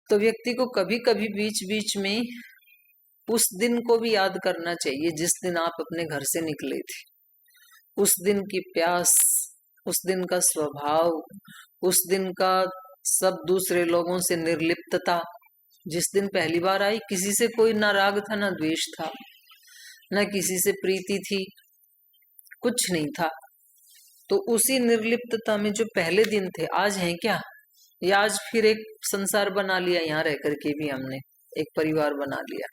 तो व्यक्ति को कभी कभी बीच बीच में उस दिन को भी याद करना चाहिए जिस दिन आप अपने घर से निकले थे। उस दिन की प्यास, उस दिन का स्वभाव, उस दिन का सब दूसरे लोगों से निर्लिप्तता, जिस दिन पहली बार आई, किसी से कोई ना राग था ना द्वेष था, ना किसी से प्रीति थी, कुछ नहीं था। तो उसी निर्लिप्तता में जो पहले दिन थे आज हैं क्या? या आज फिर एक संसार बना लिया, यहाँ रह करके भी हमने एक परिवार बना लिया।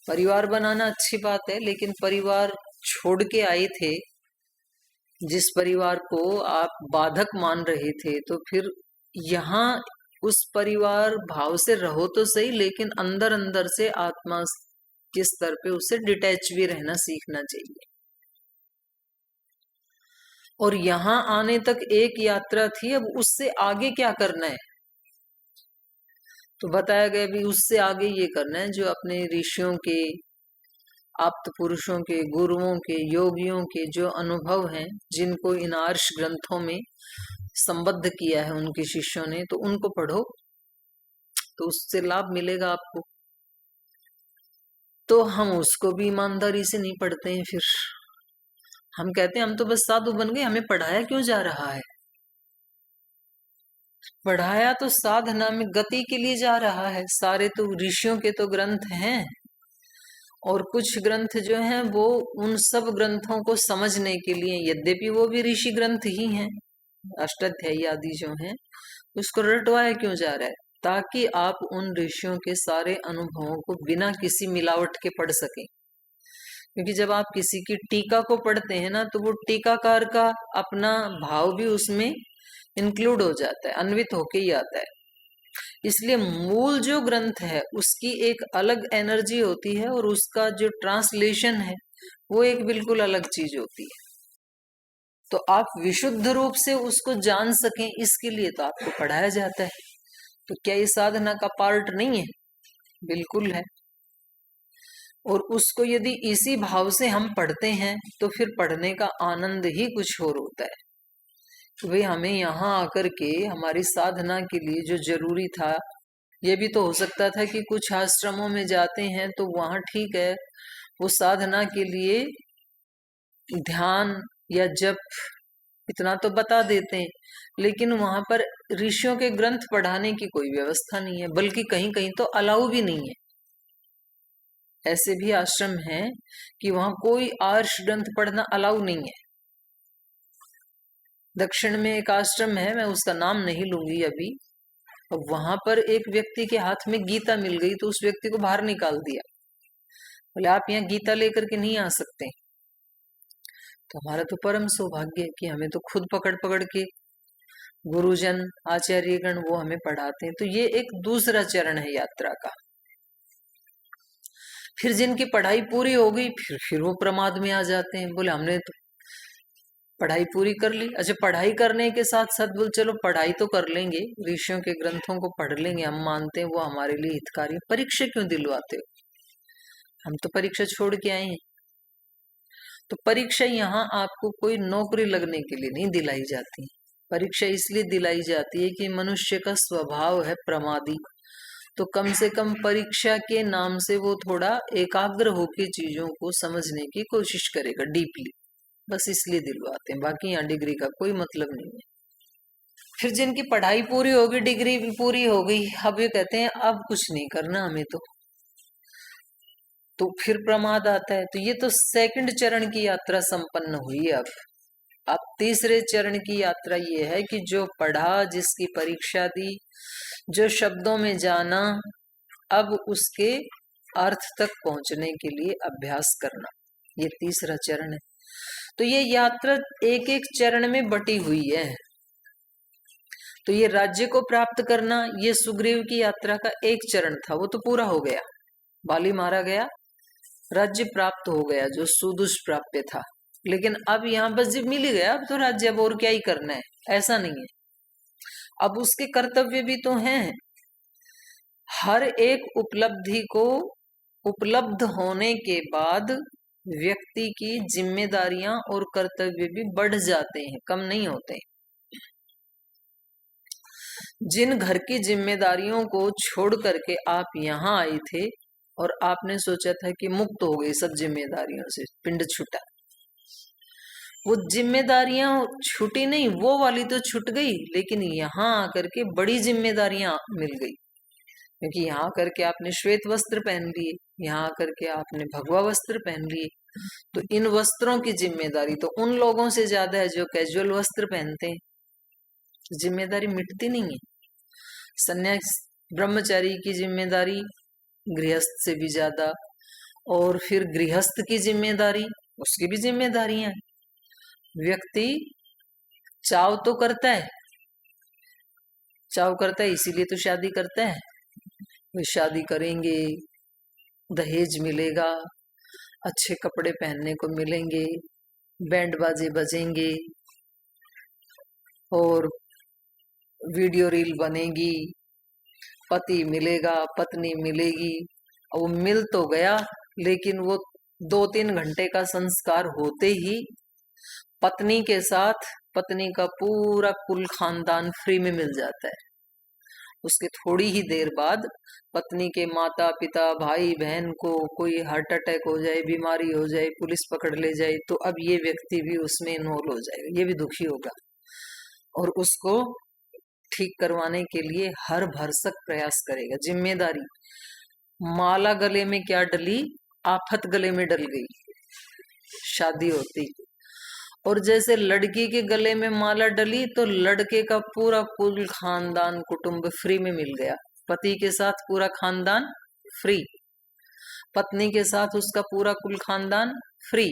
परिवार बनाना अच्छी बात है, लेकिन परिवार छोड़ के आए थे, जिस परिवार को आप बाधक मान रहे थे, तो फिर यहाँ उस परिवार भाव से रहो तो सही, लेकिन अंदर अंदर से आत्मा के स्तर पे उससे डिटैच भी रहना सीखना चाहिए। और यहाँ आने तक एक यात्रा थी, अब उससे आगे क्या करना है? तो बताया गया भी उससे आगे ये करना है जो अपने ऋषियों के, आप्त पुरुषों के, गुरुओं के, योगियों के जो अनुभव हैं, जिनको इन आर्ष ग्रंथों में संबद्ध किया है उनके शिष्यों ने, तो उनको पढ़ो तो उससे लाभ मिलेगा आपको। तो हम उसको भी ईमानदारी से नहीं पढ़ते हैं। फिर हम कहते हैं हम तो बस साधु बन गए, हमें पढ़ाया क्यों जा रहा है? पढ़ाया तो साधना में गति के लिए जा रहा है। सारे तो ऋषियों के तो ग्रंथ हैं, और कुछ ग्रंथ जो हैं वो उन सब ग्रंथों को समझने के लिए, यद्यपि वो भी ऋषि ग्रंथ ही हैं, अष्टाध्यायी आदि जो हैं, उसको रटवाया क्यों जा रहा है? ताकि आप उन ऋषियों के सारे अनुभवों को बिना किसी मिलावट के पढ़ सकें। क्योंकि जब आप किसी की टीका को पढ़ते हैं ना, तो वो टीकाकार का अपना भाव भी उसमें इंक्लूड हो जाता है, अन्वित होके ही आता है। इसलिए मूल जो ग्रंथ है उसकी एक अलग एनर्जी होती है, और उसका जो ट्रांसलेशन है वो एक बिल्कुल अलग चीज होती है। तो आप विशुद्ध रूप से उसको जान सकें, इसके लिए तो आपको पढ़ाया जाता है। तो क्या ये साधना का पार्ट नहीं है? बिल्कुल है। और उसको यदि इसी भाव से हम पढ़ते हैं तो फिर पढ़ने का आनंद ही कुछ और होता है। तो भाई हमें यहाँ आकर के हमारी साधना के लिए जो जरूरी था, ये भी तो हो सकता था कि कुछ आश्रमों में जाते हैं तो वहाँ ठीक है, वो साधना के लिए ध्यान या जप इतना तो बता देते हैं, लेकिन वहां पर ऋषियों के ग्रंथ पढ़ाने की कोई व्यवस्था नहीं है, बल्कि कहीं कहीं तो अलाउ भी नहीं है। ऐसे भी आश्रम हैं कि वहां कोई आर्ष ग्रंथ पढ़ना अलाउ नहीं है। दक्षिण में एक आश्रम है, मैं उसका नाम नहीं लूंगी अभी, और वहां पर एक व्यक्ति के हाथ में गीता मिल गई तो उस व्यक्ति को बाहर निकाल दिया, बोले आप यहाँ गीता लेकर के नहीं आ सकते। तो हमारा तो परम सौभाग्य है कि हमें तो खुद पकड़ पकड़ के गुरुजन आचार्यगण वो हमें पढ़ाते हैं। तो ये एक दूसरा चरण है यात्रा का। फिर जिनकी पढ़ाई पूरी हो गई फिर वो प्रमाद में आ जाते हैं, बोले हमने तो पढ़ाई पूरी कर ली। अच्छा, पढ़ाई करने के साथ साथ बोल चलो पढ़ाई तो कर लेंगे, ऋषियों के ग्रंथों को पढ़ लेंगे, हम मानते हैं वो हमारे लिए हितकारी। परीक्षा क्यों दिलवाते हो? हम तो परीक्षा छोड़ के आए हैं। तो परीक्षा यहाँ आपको कोई नौकरी लगने के लिए नहीं दिलाई जाती। परीक्षा इसलिए दिलाई जाती है कि मनुष्य का स्वभाव है प्रमादी, तो कम से कम परीक्षा के नाम से वो थोड़ा एकाग्र होकर चीजों को समझने की कोशिश करेगा डीपली, बस इसलिए दिलवाते हैं। बाकी यहाँ डिग्री का कोई मतलब नहीं है। फिर जिनकी पढ़ाई पूरी होगी, डिग्री भी पूरी हो गई, अब ये कहते हैं अब कुछ नहीं करना हमें तो फिर प्रमाद आता है। तो ये तो सेकंड चरण की यात्रा संपन्न हुई। अब तीसरे चरण की यात्रा ये है कि जो पढ़ा, जिसकी परीक्षा दी, जो शब्दों में जाना, अब उसके अर्थ तक पहुंचने के लिए अभ्यास करना, ये तीसरा चरण है। तो ये यात्रा एक एक चरण में बटी हुई है। तो ये राज्य को प्राप्त करना, ये सुग्रीव की यात्रा का एक चरण था, वो तो पूरा हो गया, बाली मारा गया, राज्य प्राप्त हो गया जो सुदुष्प्राप्य था। लेकिन अब यहाँ बस जब मिल ही गया, अब तो राज्य, अब और क्या ही करना है, ऐसा नहीं है। अब उसके कर्तव्य भी तो हैं। हर एक उपलब्धि को उपलब्ध होने के बाद व्यक्ति की जिम्मेदारियां और कर्तव्य भी बढ़ जाते हैं, कम नहीं होते। जिन घर की जिम्मेदारियों को छोड़ करके आप यहाँ आए थे और आपने सोचा था कि मुक्त हो गई सब जिम्मेदारियों से, पिंड छूटा, वो जिम्मेदारियां छूटी नहीं, वो वाली तो छूट गई, लेकिन यहाँ आकर के बड़ी जिम्मेदारियां मिल गई, क्योंकि यहाँ करके आपने श्वेत वस्त्र पहन लिए, यहाँ करके आपने भगवा वस्त्र पहन लिए, तो इन वस्त्रों की जिम्मेदारी तो उन लोगों से ज्यादा है जो कैजुअल वस्त्र पहनते हैं। जिम्मेदारी मिटती नहीं है। सन्यास ब्रह्मचारी की जिम्मेदारी गृहस्थ से भी ज्यादा, और फिर गृहस्थ की जिम्मेदारी, उसकी भी जिम्मेदारियां हैं। व्यक्ति चाव तो करता है, चाव करता है इसीलिए तो शादी करता है। वे शादी करेंगे, दहेज मिलेगा, अच्छे कपड़े पहनने को मिलेंगे, बैंड बाजे बजेंगे और वीडियो रील बनेगी, पति मिलेगा, पत्नी मिलेगी। वो मिल तो गया, लेकिन वो 2-3 घंटे का संस्कार होते ही पत्नी के साथ पत्नी का पूरा कुल खानदान फ्री में मिल जाता है। उसके थोड़ी ही देर बाद पत्नी के माता पिता भाई बहन को कोई हार्ट अटैक हो जाए, बीमारी हो जाए, पुलिस पकड़ ले जाए, तो अब ये व्यक्ति भी उसमें इन्वॉल्व हो जाएगा, ये भी दुखी होगा और उसको ठीक करवाने के लिए हर भरसक प्रयास करेगा। जिम्मेदारी, माला गले में क्या डली, आफत गले में डल गई, शादी होती। और जैसे लड़की के गले में माला डली तो लड़के का पूरा कुल खानदान कुटुंब फ्री में मिल गया। पति के साथ पूरा खानदान फ्री, पत्नी के साथ उसका पूरा कुल खानदान फ्री,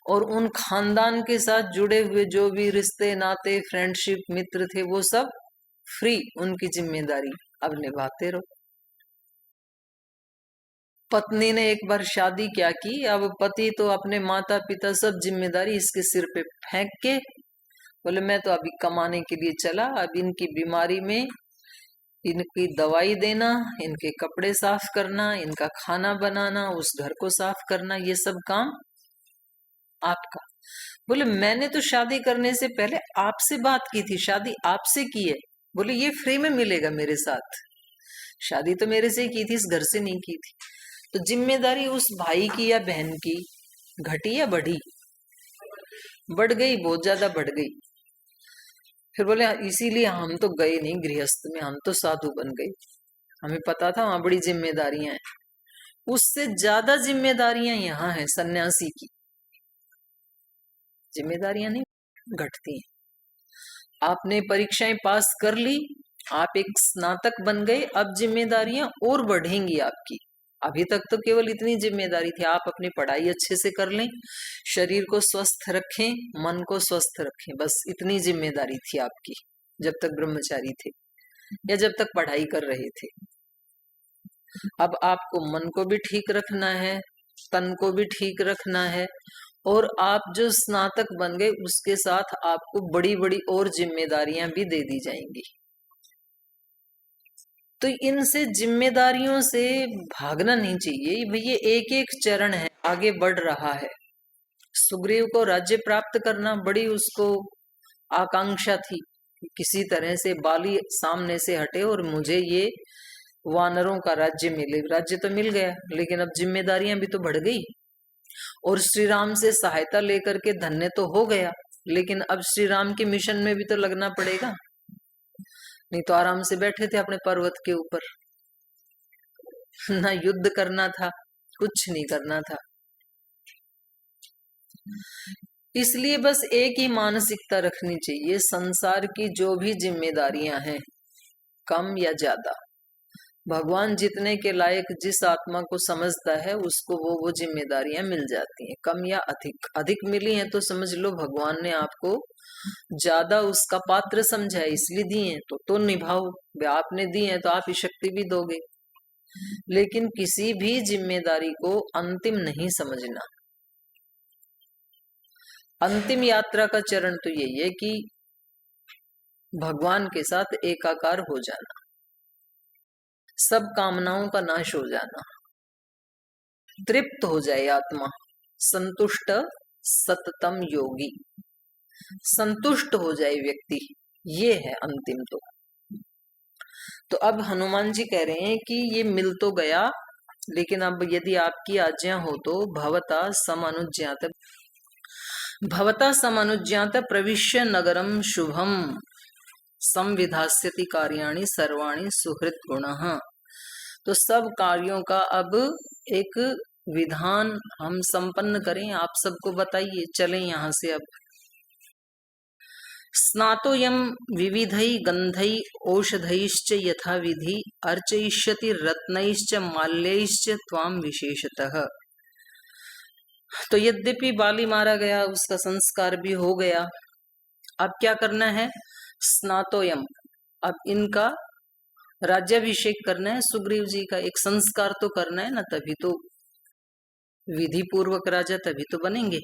और उन खानदान के साथ जुड़े हुए जो भी रिश्ते नाते फ्रेंडशिप मित्र थे वो सब फ्री। उनकी जिम्मेदारी अब निभाते रहो। पत्नी ने एक बार शादी क्या की, अब पति तो अपने माता पिता सब जिम्मेदारी इसके सिर पे फेंक के बोले मैं तो अभी कमाने के लिए चला, अब इनकी बीमारी में इनकी दवाई देना, इनके कपड़े साफ करना, इनका खाना बनाना, उस घर को साफ करना, ये सब काम आपका। बोले मैंने तो शादी करने से पहले आपसे बात की थी, शादी आपसे की है। बोले ये फ्री में मिलेगा मेरे साथ, शादी तो मेरे से ही की थी, इस घर से नहीं की थी। तो जिम्मेदारी उस भाई की या बहन की घटी या बढ़ी? बढ़ गई, बहुत ज्यादा बढ़ गई। फिर बोले इसीलिए हम तो गए नहीं गृहस्थ में, हम तो साधु बन गए, हमें पता था वहां बड़ी जिम्मेदारियां हैं। उससे ज्यादा जिम्मेदारियां यहाँ हैं सन्यासी की। जिम्मेदारियां नहीं घटती हैं। आपने परीक्षाएं पास कर ली, आप एक स्नातक बन गए, अब जिम्मेदारियां और बढ़ेंगी आपकी। अभी तक तो केवल इतनी जिम्मेदारी थी, आप अपनी पढ़ाई अच्छे से कर लें, शरीर को स्वस्थ रखें, मन को स्वस्थ रखें, बस इतनी जिम्मेदारी थी आपकी जब तक ब्रह्मचारी थे या जब तक पढ़ाई कर रहे थे। अब आपको मन को भी ठीक रखना है, तन को भी ठीक रखना है, और आप जो स्नातक बन गए उसके साथ आपको बड़ी बड़ी और जिम्मेदारियां भी दे दी जाएंगी। तो इनसे जिम्मेदारियों से भागना नहीं चाहिए। भैया एक एक चरण है, आगे बढ़ रहा है। सुग्रीव को राज्य प्राप्त करना बड़ी उसको आकांक्षा थी, किसी तरह से बाली सामने से हटे और मुझे ये वानरों का राज्य मिले। राज्य तो मिल गया, लेकिन अब जिम्मेदारियां भी तो बढ़ गई, और श्री राम से सहायता लेकर के धन्य तो हो गया, लेकिन अब श्री राम के मिशन में भी तो लगना पड़ेगा। नहीं तो आराम से बैठे थे अपने पर्वत के ऊपर, ना युद्ध करना था, कुछ नहीं करना था। इसलिए बस एक ही मानसिकता रखनी चाहिए, संसार की जो भी जिम्मेदारियां हैं कम या ज्यादा, भगवान जितने के लायक जिस आत्मा को समझता है उसको वो जिम्मेदारियां मिल जाती हैं। कम या अधिक, अधिक मिली हैं तो समझ लो भगवान ने आपको ज्यादा उसका पात्र समझा है, इसलिए दिए हैं तो निभाओ। आपने दी है तो आप ही शक्ति भी दोगे, लेकिन किसी भी जिम्मेदारी को अंतिम नहीं समझना। अंतिम यात्रा का चरण तो यही है कि भगवान के साथ एकाकार हो जाना, सब कामनाओं का नाश हो जाना, तृप्त हो जाए आत्मा। संतुष्ट सततम योगी, संतुष्ट हो जाए व्यक्ति, ये है अंतिम। तो तो अब हनुमान जी कह रहे हैं कि ये मिल तो गया, लेकिन अब यदि आपकी आज्ञा हो तो भवता समनुज्ञात प्रविश्य नगरम शुभम संविधास्यति कार्याणि सर्वाणि सुहृत गुणः। तो सब कार्यों का अब एक विधान हम संपन्न करें, आप सबको बताइए, चलें यहाँ से अब। स्नातोयम विविधै गंधै औषधैश्च यथा विधि अर्चयिष्यति रत्नैश्च माल्यैश्च त्वाम विशेषतः। तो यद्यपि बाली मारा गया, उसका संस्कार भी हो गया, अब क्या करना है? स्नातोयम, अब इनका राज्याभिषेक करना है, सुग्रीव जी का एक संस्कार तो करना है ना, तभी तो विधि पूर्वक राजा तभी तो बनेंगे।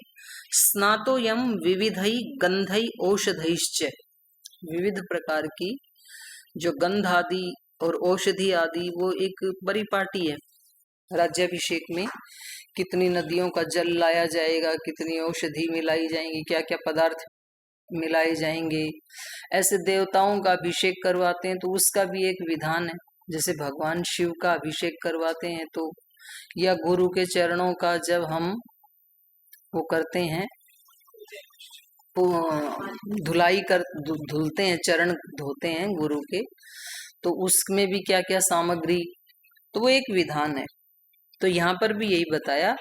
स्नातोयम विविधै गंधै औषधैश्च, विविध प्रकार की जो गंध आदि और औषधि आदि, वो एक बड़ी पार्टी है। राज्याभिषेक में कितनी नदियों का जल लाया जाएगा, कितनी औषधि मिलाई जाएंगी, क्या क्या पदार्थ मिलाए जाएंगे, ऐसे देवताओं का अभिषेक करवाते हैं तो उसका भी एक विधान है। जैसे भगवान शिव का अभिषेक करवाते हैं तो, या गुरु के चरणों का जब हम वो करते हैं, धुलाई कर धुलते हैं, चरण धोते हैं गुरु के, तो उसमें भी क्या क्या सामग्री, तो वो एक विधान है। तो यहाँ पर भी यही बताया,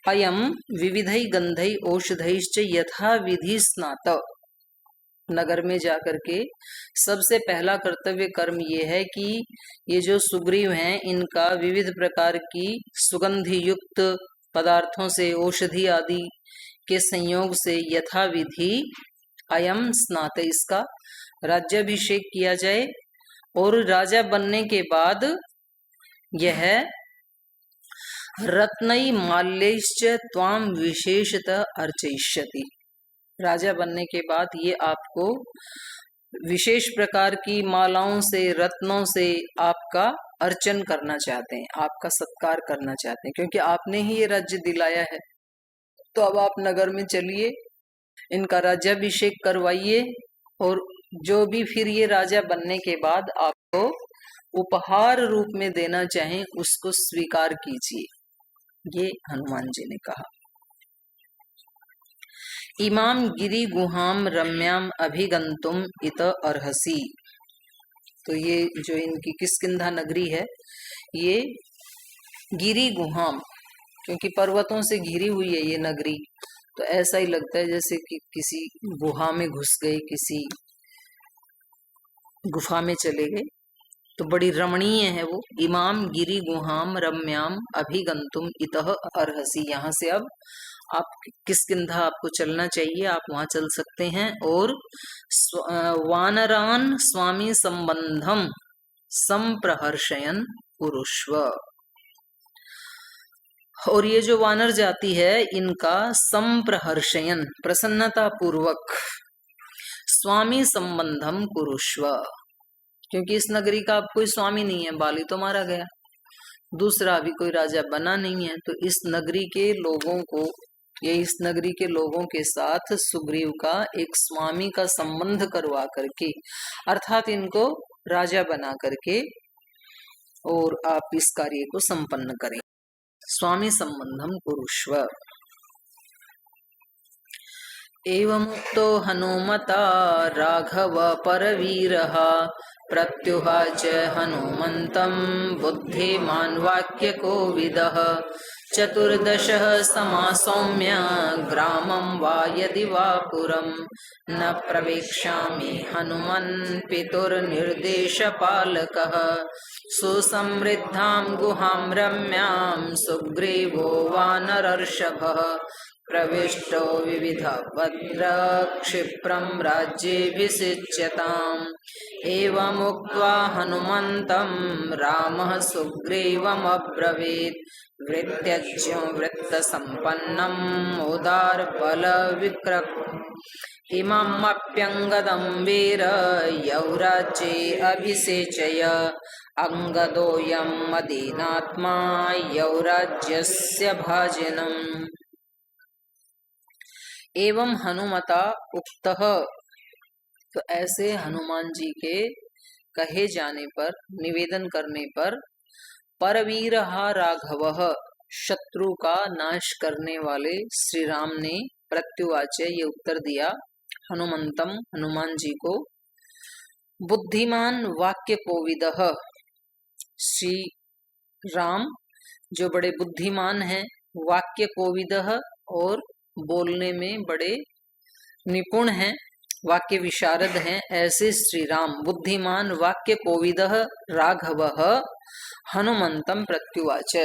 अयम विविधै गंधै औषधैश्च यथा विधि स्नात। नगर में जाकर के सबसे पहला कर्तव्य कर्म ये है कि ये जो सुग्रीव हैं, इनका विविध प्रकार की सुगंधि युक्त पदार्थों से, औषधि आदि के संयोग से यथा विधि अयम स्नात, इसका राज्याभिषेक किया जाए। और राजा बनने के बाद यह रत्नई माल्यैश्च त्वाम विशेषतः अर्चयिष्यति, राजा बनने के बाद ये आपको विशेष प्रकार की मालाओं से, रत्नों से आपका अर्चन करना चाहते हैं, आपका सत्कार करना चाहते हैं, क्योंकि आपने ही ये राज्य दिलाया है। तो अब आप नगर में चलिए, इनका राज्याभिषेक करवाइए, और जो भी फिर ये राजा बनने के बाद आपको उपहार रूप में देना चाहें उसको स्वीकार कीजिए, ये हनुमान जी ने कहा। इमाम गिरि गुहाम रम्याम अभिगंतुम इत अर्हसी। तो ये जो इनकी किष्किंधा नगरी है, ये गिरि गुहाम, क्योंकि पर्वतों से घिरी हुई है ये नगरी, तो ऐसा ही लगता है जैसे कि किसी गुहा में घुस गए, किसी गुफा में चले गए। तो बड़ी रमणीय है वो। इमाम गिरि गुहाम रम्याम अभिगंतुम इतः अर्हसी, यहाँ से अब आप किष्किंधा आपको चलना चाहिए, आप वहां चल सकते हैं। और वानरान स्वामी संबंधम संप्रहर्षयन पुरुष्व, और ये जो वानर जाति है इनका संप्रहर्षयन, प्रसन्नता पूर्वक, स्वामी संबंधम कुरुष्व, क्योंकि इस नगरी का अब कोई स्वामी नहीं है, बाली तो मारा गया, दूसरा अभी कोई राजा बना नहीं है। तो इस नगरी के लोगों को, ये इस नगरी के लोगों के साथ सुग्रीव का एक स्वामी का संबंध करवा करके, अर्थात इनको राजा बना करके, और आप इस कार्य को संपन्न करें। स्वामी संबंधम कुरुष्व। एवमुक्तो हनुमता राघव परवीरः प्रत्युवाच हनुमन्तं बुद्धिमान् वाक्यकोविदः। चतुर्दशः समासौम्य ग्रामं वा यदि वा पुरं न प्रवेक्ष्यामि हनुमन् पितुर्निर्देशपालकः। सुसमृद्धां गुहां रम्यां सुग्रीवो वानरर्षभः प्रविष्टो विविधभद्र क्षिप्रं राज्येऽभिषिच्यताम्। एवमुक्त्वा हनुमन्तं रामः सुग्रीवमब्रवीत् वृत्यज्ञो वृत्तसम्पन्नम् उदारबलविक्रम इममप्यङ्गदं वीर यौराज्ये अभिषेचय। अंगदोऽयं मदीनात्मा यौराज्यस्य भाजनम्। एवं हनुमता उक्तः, तो ऐसे हनुमान जी के कहे जाने पर, निवेदन करने पर, परवीरहा राघवः, शत्रु का नाश करने वाले श्री राम ने प्रत्युवाच, ये उत्तर दिया, हनुमंतम, हनुमान जी को, बुद्धिमान वाक्य कोविदः, श्री राम जो बड़े बुद्धिमान हैं, वाक्य कोविदः, और बोलने में बड़े निपुण हैं, वाक्य विशारद हैं, ऐसे श्री राम बुद्धिमान वाक्य कोविदः राघवः हनुमंतम प्रत्युवाच,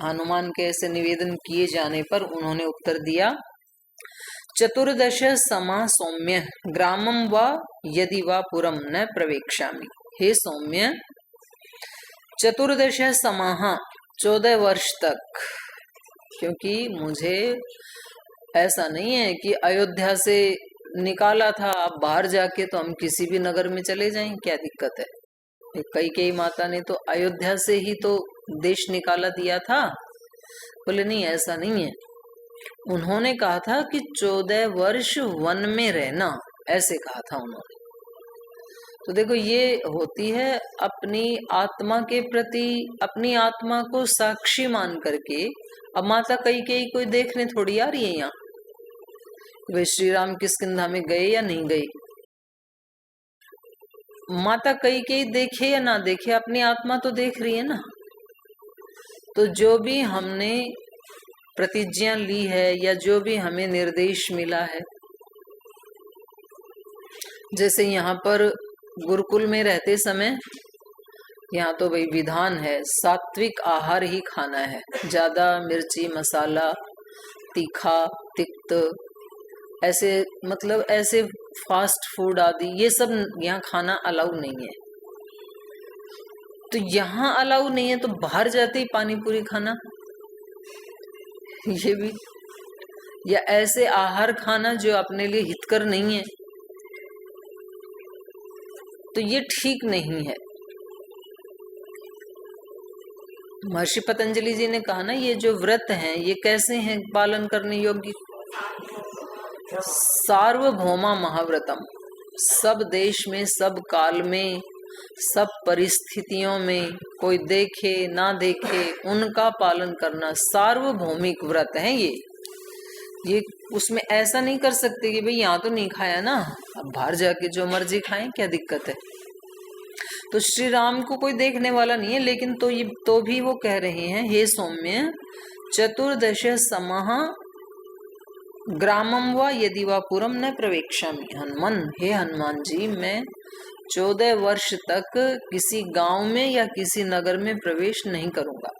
हनुमान के ऐसे निवेदन किए जाने पर उन्होंने उत्तर दिया, चतुर्दश समा सौम्य ग्रामम वा यदि वा पुरम न प्रवेक्ष्यामि। हे सौम्य, चतुर्दश समाह 14 वर्ष तक, क्योंकि मुझे ऐसा नहीं है कि अयोध्या से निकाला था, अब बाहर जाके तो हम किसी भी नगर में चले जाएं, क्या दिक्कत है। कई माता ने तो अयोध्या से ही तो देश निकाला दिया था। बोले नहीं, ऐसा नहीं है। उन्होंने कहा था कि 14 वर्ष वन में रहना, ऐसे कहा था उन्होंने। तो देखो, ये होती है अपनी आत्मा के प्रति, अपनी आत्मा को साक्षी मान करके। अब माता कई कोई देखने थोड़ी आ रही है यहाँ, वे श्री राम किष्किंधा में गए या नहीं गए। माता कई देखे या ना देखे, अपनी आत्मा तो देख रही है ना। तो जो भी हमने प्रतिज्ञा ली है या जो भी हमें निर्देश मिला है, जैसे यहाँ पर गुरुकुल में रहते समय, यहाँ तो भाई विधान है सात्विक आहार ही खाना है, ज्यादा मिर्ची मसाला तीखा तिक्त ऐसे मतलब ऐसे फास्ट फूड आदि ये सब यहाँ खाना अलाउ नहीं है। तो यहाँ अलाउ नहीं है तो बाहर जाते ही पानी पूरी खाना, ये भी, या ऐसे आहार खाना जो अपने लिए हितकर नहीं है, तो ये ठीक नहीं है। महर्षि पतंजलि जी ने कहा ना, ये जो व्रत हैं ये कैसे हैं पालन करने योग्य। सार्वभौमा महाव्रतम, सब देश में, सब काल में, सब परिस्थितियों में, कोई देखे ना देखे उनका पालन करना सार्वभौमिक व्रत है ये उसमें ऐसा नहीं कर सकते कि भाई यहाँ तो नहीं खाया ना, अब बाहर जाके जो मर्जी खाएं, क्या दिक्कत है। तो श्री राम को कोई देखने वाला नहीं है, लेकिन तो भी वो कह रहे हैं, हे सौम्य, चतुर्दश समाह ग्रामम वा यदि वा पुरम न प्रवेक्ष्यामि। हनुमान, हे हनुमान जी, मैं 14 वर्ष तक किसी गांव में या किसी नगर में प्रवेश नहीं करूंगा,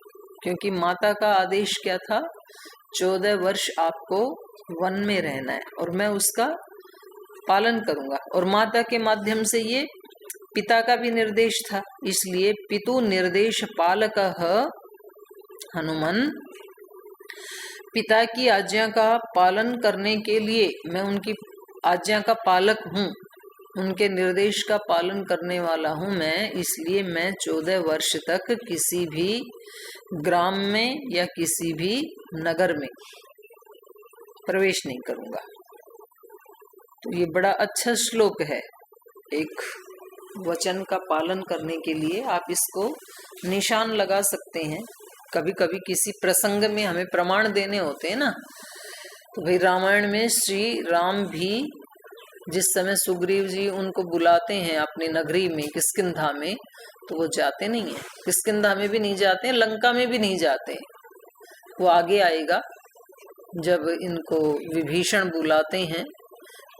क्योंकि माता का आदेश क्या था, 14 वर्ष आपको वन में रहना है और मैं उसका पालन करूंगा। और माता के माध्यम से ये पिता का भी निर्देश था, इसलिए पितु निर्देश पालक हनुमान, पिता की आज्ञा का पालन करने के लिए मैं उनकी आज्ञा का पालक हूँ, उनके निर्देश का पालन करने वाला हूँ मैं, इसलिए मैं 14 वर्ष तक किसी भी ग्राम में या किसी भी नगर में प्रवेश नहीं करूंगा। तो ये बड़ा अच्छा श्लोक है, एक वचन का पालन करने के लिए आप इसको निशान लगा सकते हैं। कभी कभी किसी प्रसंग में हमें प्रमाण देने होते हैं ना, तो भाई रामायण में श्री राम भी जिस समय सुग्रीव जी उनको बुलाते हैं अपनी नगरी में किष्किंधा में, तो वो जाते नहीं है, किष्किंधा में भी नहीं जाते हैं, लंका में भी नहीं जाते हैं। वो आगे आएगा जब इनको विभीषण बुलाते हैं,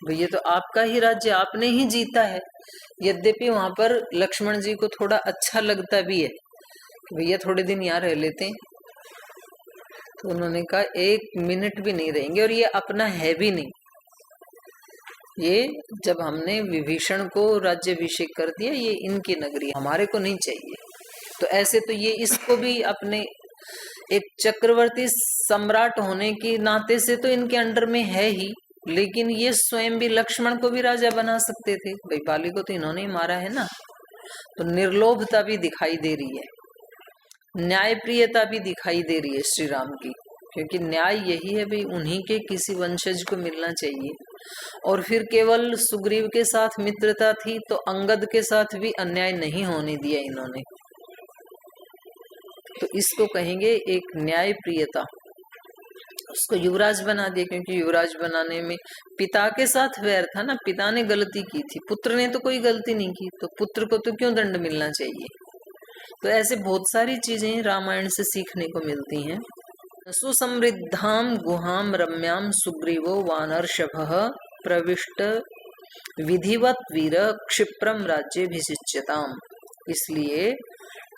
भैया तो आपका ही राज्य आपने ही जीता है। यद्यपि वहां पर लक्ष्मण जी को थोड़ा अच्छा लगता भी है, भैया थोड़े दिन यहाँ रह लेते हैं, तो उन्होंने कहा 1 मिनट भी नहीं रहेंगे, और ये अपना है भी नहीं। ये जब हमने विभीषण को राज्याभिषेक कर दिया, ये इनकी नगरी, हमारे को नहीं चाहिए। तो ऐसे तो ये इसको भी अपने एक चक्रवर्ती सम्राट होने के नाते से तो इनके अंडर में है ही, लेकिन ये स्वयं भी लक्ष्मण को भी राजा बना सकते थे, भाई बाली को तो इन्होंने ही मारा है ना। तो निर्लोभता भी दिखाई दे रही है, न्यायप्रियता भी दिखाई दे रही है श्री राम की, क्योंकि न्याय यही है भाई, उन्हीं के किसी वंशज को मिलना चाहिए। और फिर केवल सुग्रीव के साथ मित्रता थी तो अंगद के साथ भी अन्याय नहीं होने दिया इन्होंने। तो इसको कहेंगे एक न्याय प्रियता। उसको युवराज बना दिया, क्योंकि युवराज बनाने में पिता के साथ वैर था ना, पिता ने गलती की थी, पुत्र ने तो कोई गलती नहीं की, तो पुत्र को तो क्यों दंड मिलना चाहिए। तो ऐसे बहुत सारी चीजें रामायण से सीखने को मिलती हैं। सुसमृद्धाम गुहाम रम्याम सुग्रीवो वानरषभः प्रविष्ट विधिवत वीर क्षिप्रम राज्यभिषिच्यताम। इसलिए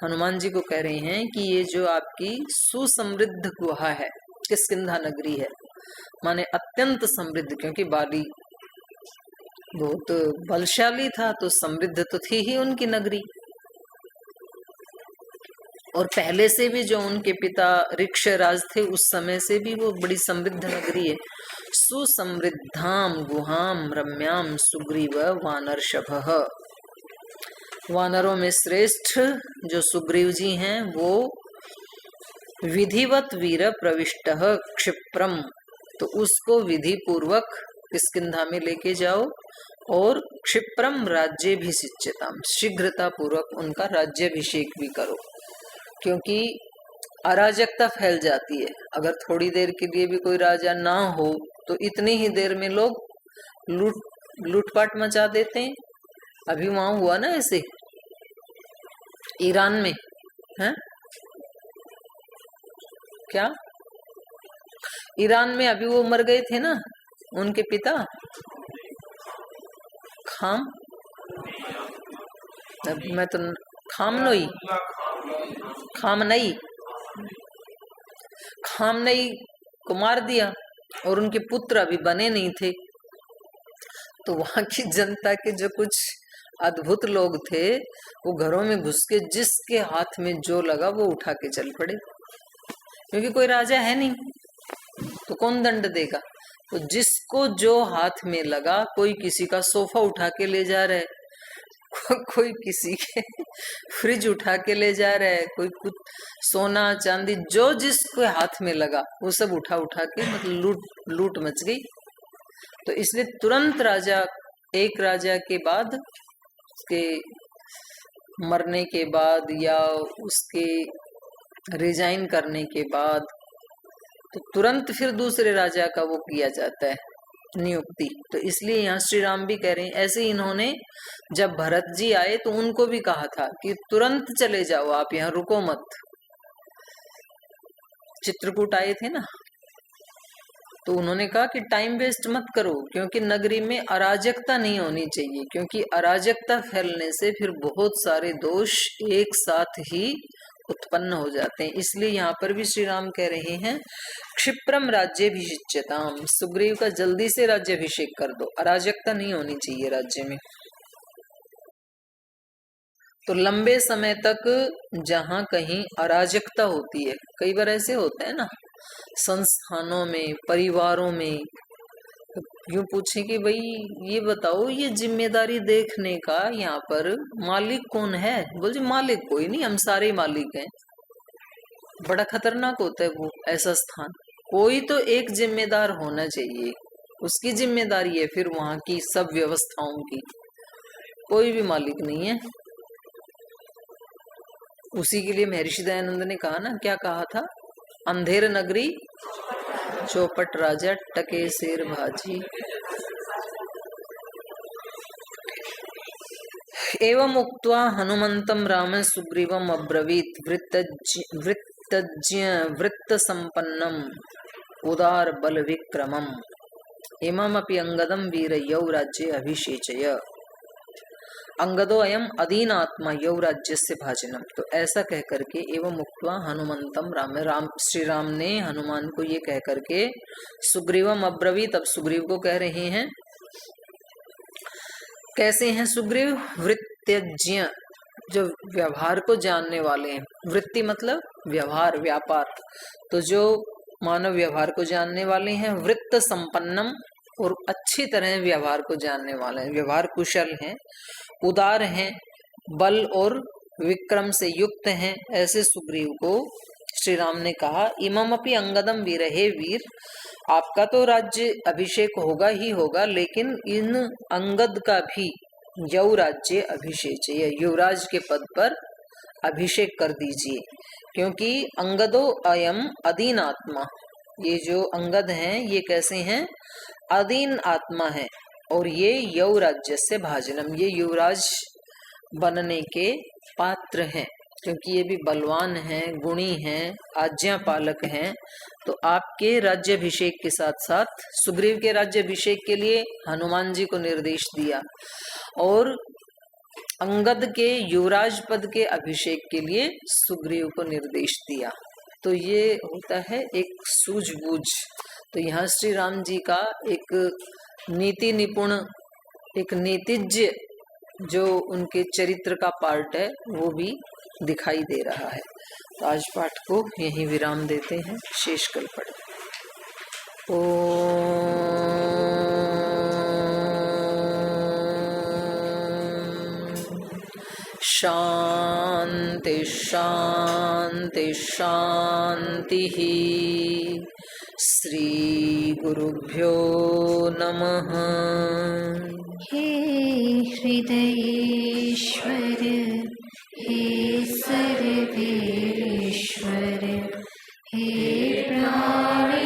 हनुमान जी को कह रहे हैं कि ये जो आपकी सुसमृद्ध गुहा है, किष्किंधा नगरी है, माने अत्यंत समृद्ध, क्योंकि बाली बहुत बलशाली था तो समृद्ध तो थी ही उनकी नगरी। और पहले से भी जो उनके पिता ऋक्षराज थे उस समय से भी वो बड़ी समृद्ध नगरी है। सुसमृद्धाम गुहाम रम्याम सुग्रीव वानरषभः। वानरों में श्रेष्ठ जो सुग्रीव जी हैं वो विधिवत वीर प्रविष्ट क्षिप्रम, तो उसको विधि पूर्वक किष्किंधा में लेके जाओ और क्षिप्रम राज्यभिषिच्यताम, शीघ्रता पूर्वक उनका राज्याभिषेक भी करो, क्योंकि अराजकता फैल जाती है। अगर थोड़ी देर के लिए भी कोई राजा ना हो तो इतनी ही देर में लोग लूटपाट मचा देते हैं। अभी वहां हुआ ना ऐसे ईरान में, है क्या, ईरान में अभी वो मर गए थे ना उनके पिता मैं तो खामनई को मार दिया और उनके पुत्र अभी बने नहीं थे। तो वहां की जनता के जो कुछ अद्भुत लोग थे वो घरों में घुस के जिसके हाथ में जो लगा वो उठा के चल पड़े, क्योंकि कोई राजा है नहीं तो कौन दंड देगा। तो जिसको जो हाथ में लगा, कोई किसी का सोफा उठा के ले जा रहा है, कोई किसी के फ्रिज उठा के ले जा रहा है, कोई कुछ सोना चांदी जो जिसके हाथ में लगा वो सब उठा के मतलब लूट मच गई। तो इसलिए तुरंत राजा, एक राजा के बाद, उसके मरने के बाद या उसके रिजाइन करने के बाद, तो तुरंत फिर दूसरे राजा का वो किया जाता है नियुक्ति। तो इसलिए यहाँ श्री राम भी कह रहे हैं, ऐसे इन्होंने जब भरत जी आए तो उनको भी कहा था कि तुरंत चले जाओ, आप यहाँ रुको मत। चित्रकूट आए थे ना, तो उन्होंने कहा कि टाइम वेस्ट मत करो, क्योंकि नगरी में अराजकता नहीं होनी चाहिए, क्योंकि अराजकता फैलने से फिर बहुत सारे दोष एक साथ ही उत्पन्न हो जाते हैं। इसलिए यहाँ पर भी श्री राम कह रहे हैं क्षिप्रम राज्याभिषिच्यताम, सुग्रीव का जल्दी से राज्याभिषेक कर दो, अराजकता नहीं होनी चाहिए राज्य में। तो लंबे समय तक जहाँ कहीं अराजकता होती है, कई बार ऐसे होता है ना संस्थानों में, परिवारों में, यूं पूछे कि भाई ये बताओ ये जिम्मेदारी देखने का यहाँ पर मालिक कौन है, बोले मालिक कोई नहीं, हम सारे मालिक हैं। बड़ा खतरनाक होता है वो ऐसा स्थान। कोई तो एक जिम्मेदार होना चाहिए, उसकी जिम्मेदारी है फिर वहां की सब व्यवस्थाओं की, कोई भी मालिक नहीं है। उसी के लिए महर्षि दयानंद ने कहा ना, क्या कहा था, अंधेर नगरी चौपट राजा टके शेर भाजी। एवं उक्त्वा हनुमंतम राम सुग्रीवम अब्रवीत वृत्त संपन्नम उदार बल विक्रमम इममपि अंगदम वीरयौ राज्ये अभिषेचय अंगदो अयम अधीन आत्मा यौ राज्यस्य भाजनम। तो ऐसा कह करके एवं उक्त्वा हनुमंतम राम श्री राम ने हनुमान को ये कह करके सुग्रीवम अब्रवीत, अब सुग्रीव को कह रहे हैं। कैसे हैं सुग्रीव, वृत्तज्ञ, जो व्यवहार को जानने वाले हैं। वृत्ति मतलब व्यवहार, व्यापार, तो जो मानव व्यवहार को जानने वाले हैं। वृत्त संपन्नम, और अच्छी तरह व्यवहार को जानने वाले हैं, व्यवहार कुशल हैं। उदार हैं, बल और विक्रम से युक्त हैं। ऐसे सुग्रीव को श्री राम ने कहा, इममपि अंगदम विरहे वीर, आपका तो राज्य अभिषेक होगा ही होगा, लेकिन इन अंगद का भी यौ राज्य अभिषेक, या युवराज के पद पर अभिषेक कर दीजिए, क्योंकि अंगदो अयम अदीन आत्मा, ये जो अंगद हैं ये कैसे हैं, अदीन आत्मा है, और ये यौ राज्य से भाजनम, ये युवराज बनने के पात्र हैं, क्योंकि ये भी बलवान हैं, गुणी हैं, आज्ञा पालक हैं। तो आपके राज्याभिषेक के साथ साथ सुग्रीव के राज्याभिषेक के लिए हनुमान जी को निर्देश दिया, और अंगद के युवराज पद के अभिषेक के लिए सुग्रीव को निर्देश दिया। तो ये होता है एक सूझबूझ। तो यहाँ श्री राम जी का एक नीति निपुण, एक नीतिज्ञ जो उनके चरित्र का पार्ट है वो भी दिखाई दे रहा है। तो आज पाठ को यहीं विराम देते हैं, शेष कल पढ़े। शांति शांति शांति। श्री गुरुभ्यो नमः। हे हृदयेश्वर, हे सर्वेश्वर, हे प्राणेश्वर,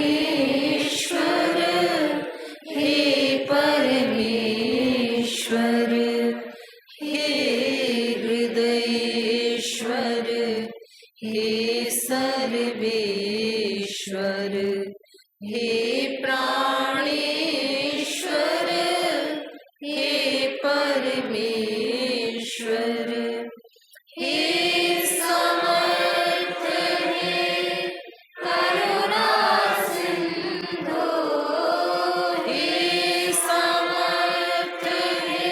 हे परमेश्वर, हे हृदयेश्वर, हे सर्वेश्वर, हे प्राणेश्वर, हे परमेश्वर, हे समर्थ, हे करुणा सिंधु, हे समर्थ, हे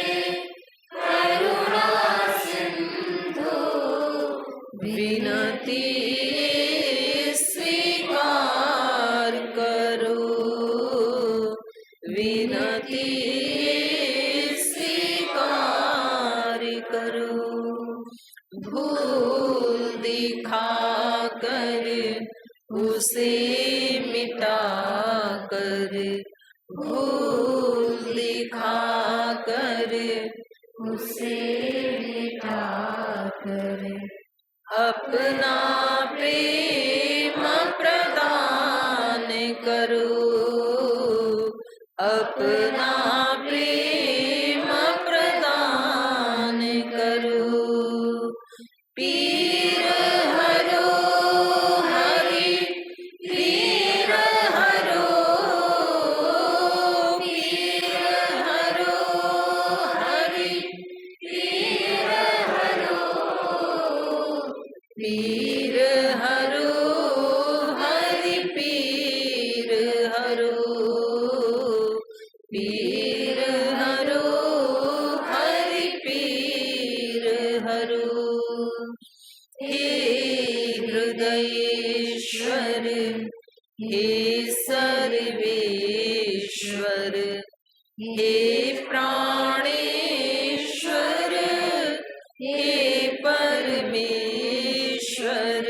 करुणा सिंधु, विनती स्वीकार करो, विनती स्वीकार करो। भूल दिखा कर उसे मिटा कर, भूल दिखा कर उसे मिटा कर, अपना प्रेम प्रदान करो, अपना प्रेम प्रदान करो। पीर हरो हरि, पीर हरो, पीर हरो हरि, पीर हरो, पीर हरो हरि, पीर हरो, पीर हरो हरि, पीर हरो। हे हृदयेश्वर, हे सर्वेश्वर, हे प्राणेश्वर, हे परमेश्वर,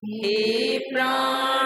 हे प्राण